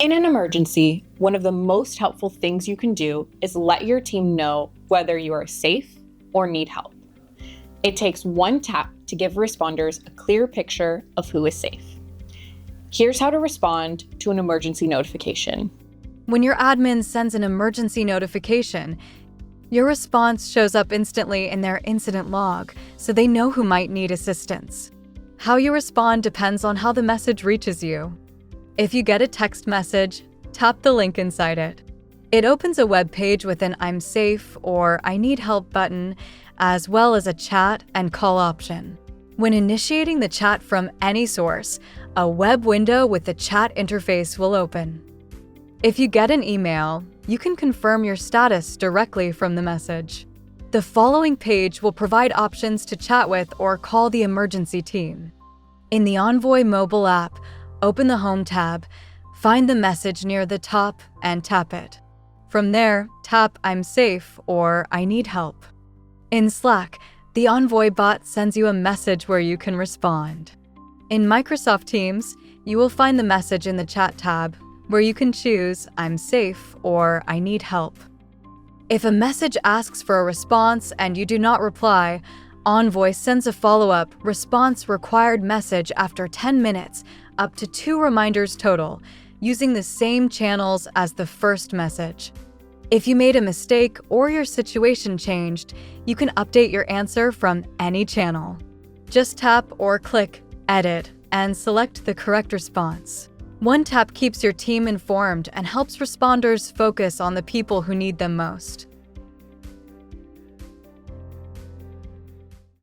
In an emergency, one of the most helpful things you can do is let your team know whether you are safe or need help. It takes one tap to give responders a clear picture of who is safe. Here's how to respond to an emergency notification. When your admin sends an emergency notification, your response shows up instantly in their incident log, so they know who might need assistance. How you respond depends on how the message reaches you. If you get a text message, tap the link inside it. It opens a web page with an "I'm safe" or "I need help" button, as well as a chat and call option. When initiating the chat from any source, a web window with the chat interface will open. If you get an email, you can confirm your status directly from the message. The following page will provide options to chat with or call the emergency team. In the Envoy mobile app, open the Home tab, find the message near the top, and tap it. From there, tap "I'm safe" or "I need help." In Slack, the Envoy bot sends you a message where you can respond. In Microsoft Teams, you will find the message in the Chat tab, where you can choose "I'm safe" or "I need help." If a message asks for a response and you do not reply, Envoy sends a follow-up response required message after 10 minutes, up to 2 reminders total, using the same channels as the first message. If you made a mistake or your situation changed, you can update your answer from any channel. Just tap or click Edit and select the correct response. One tap keeps your team informed and helps responders focus on the people who need them most.